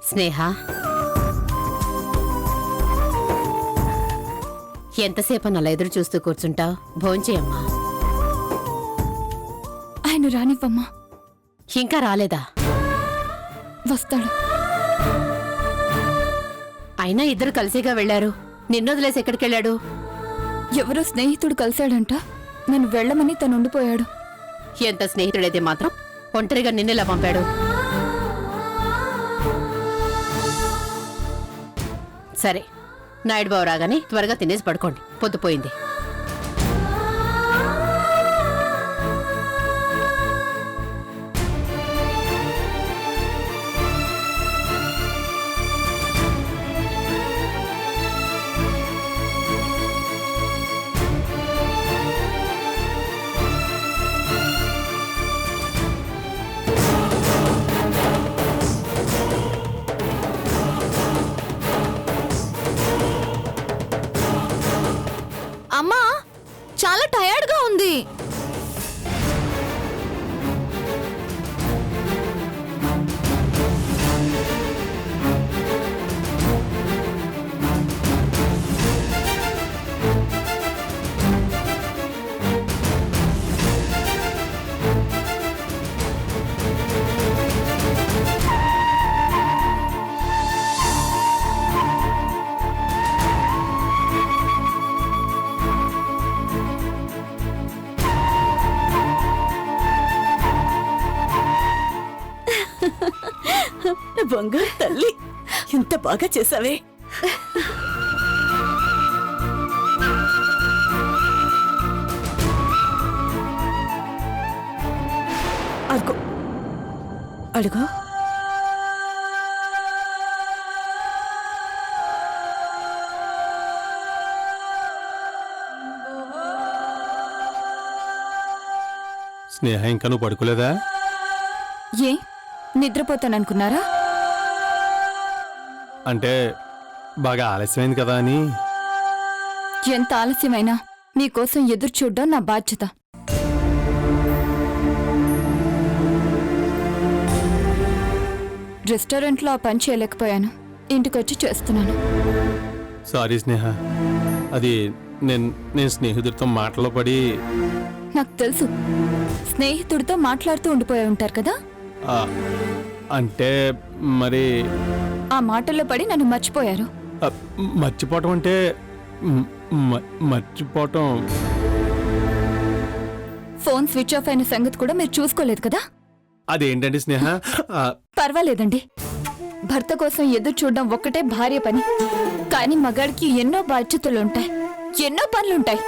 స్నేహ, ఎంతసేపు అలా ఎదురు చూస్తూ కూర్చుంటావు? భోంచేయమ్మా. ఆయన రానివ్వమ్మా. ఇంకా రాలేదా? వస్తాడు. అయినా ఇద్దరు కలిసిగా వెళ్లారు. నిన్నొదిలేసి ఎక్కడికెళ్ళాడు? ఎవరో స్నేహితుడు కలిశాడంట. నన్ను వెళ్ళమని తను ఉండిపోయాడు. ఎంత స్నేహితుడైతే మాత్రం ఒంటరిగా నిన్నెలా పంపాడు? సరే, నాయుడు బాబు రాగానే త్వరగా తినేసి పడుకోండి, పొద్దుపోయింది. అమ్మా, చాలా టయర్డ్ గా ఉంది. బంగారు తల్లి, ఇంత బాగా చేసావే. అడుగు అడుగు. స్నేహ, ఇంకా నువ్వు పడుకోలేదా? ఏ నిద్రపోతాననుకున్నారా? అంటే బాగా ఆలస్యమైంది కదా అని. ఎంత ఆలస్యమైనా నీకోసం ఎదురు చూడ్డం నా బాధ్యత. రెస్టారెంట్లో ఆ పని చేయలేకపోయాను. ఇంటికొచ్చి చేస్తున్నాను. సారీ స్నేహ, అది నేను స్నేహితుడితో మాటలో పడి. నాకు తెలుసు, స్నేహితుడితో మాట్లాడుతూ ఉండిపోయి ఉంటారు కదా. ఆ, అంటే మరి ఆ మాటల్లో పడి నన్ను మర్చిపోయారు. ఆ, మర్చిపోవటం అంటే మర్చిపోవటం. ఫోన్ స్విచ్ ఆఫ్ అయిన సంగతి కూడా మీరు చూసుకోలేదు కదా. అదేంటండి స్నేహ? పర్వాలేదండి. భర్త కోసం ఎదురు చూడడం ఒక్కటే భార్య పని. కానీ మగాడికి ఎన్నో బాధ్యతలుంటాయి, ఎన్నో పనులుంటాయి.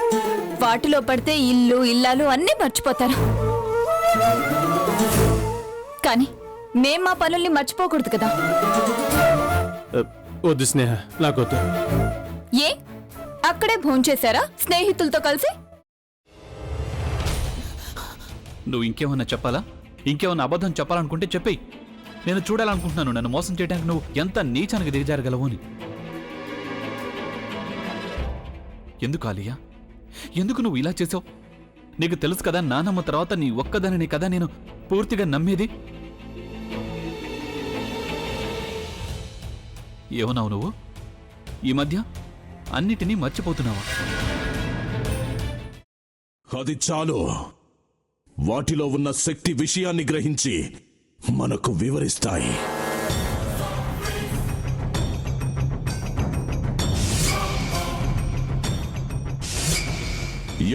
వాటిలో పడితే ఇల్లు ఇల్లాలు అన్నీ మర్చిపోతారు. కానీ మేం మా పనుల్ని మర్చిపోకూడదు కదా. వద్దు స్నేహ, నాకొద్దు. ఏ అక్కడే భోంచేశారా స్నేహితులతో కలిసి? నువ్వు ఇంకేమన్నా చెప్పాలా? ఇంకేమన్నా అబద్ధం చెప్పాలనుకుంటే చెప్పేయి. నేను చూడాలనుకుంటున్నాను నన్ను మోసం చేయడానికి నువ్వు ఎంత నీచానికి దిగజారగలవు అని. ఎందుకు ఆలియా, ఎందుకు నువ్వు ఇలా చేసావు? నీకు తెలుసు కదా, నానమ్మ తర్వాత నీ ఒక్కదానిని కదా నేను పూర్తిగా నమ్మేది. ఏమన్నావు నువ్వు? ఈ మధ్య అన్నిటినీ మర్చిపోతున్నావా? అది చాలు. వాటిలో ఉన్న శక్తి విషయాన్ని గ్రహించి మనకు వివరిస్తాయి.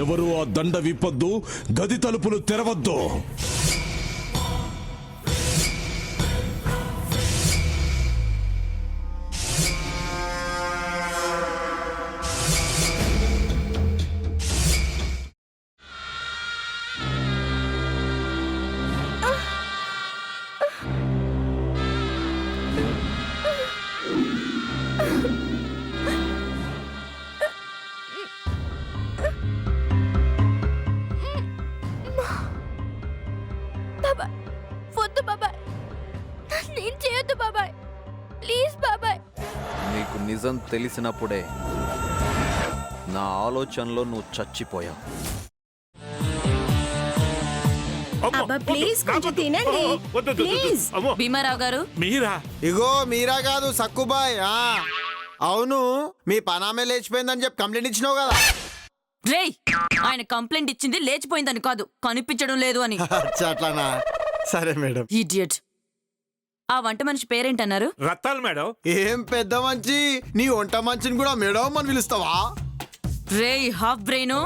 ఎవరు ఆ దండ విప్పొద్దు, గది తలుపులు తెరవద్దు. వద్దు బాబాయ్, నేను చేయొద్దు బాబాయ్, ప్లీజ్ బాబాయ్. నీకు నిజం తెలిసినప్పుడే నా ఆలోచనలో నువ్వు చచ్చిపోయావు. అబ్బా ప్లీజ్ కొంచెం తినండి ప్లీజ్. భీమారావు గారు మీరా? ఇగో మీరా కాదు సక్కుబాయ్. అవును, మీ పనామే లేచిపోయిందని చెప్పి కంప్లైంట్ ఇచ్చినావు కదా. రేయ్, ఆయన కంప్లైంట్ ఇచ్చింది లేచిపోయిందని కాదు, కనిపించడం లేదు అని. అచ్చా, అట్లానా? సరే మేడం. ఇడియట్. ఆ వంట మనిషి పేరేంటన్నారు? రత్తాలు మేడం. ఏం పెద్ద మంచి, నీ వంట మంచిని కూడా మేడం అని పిలుస్తావా? రేయ్ హాఫ్ బ్రెయిన్,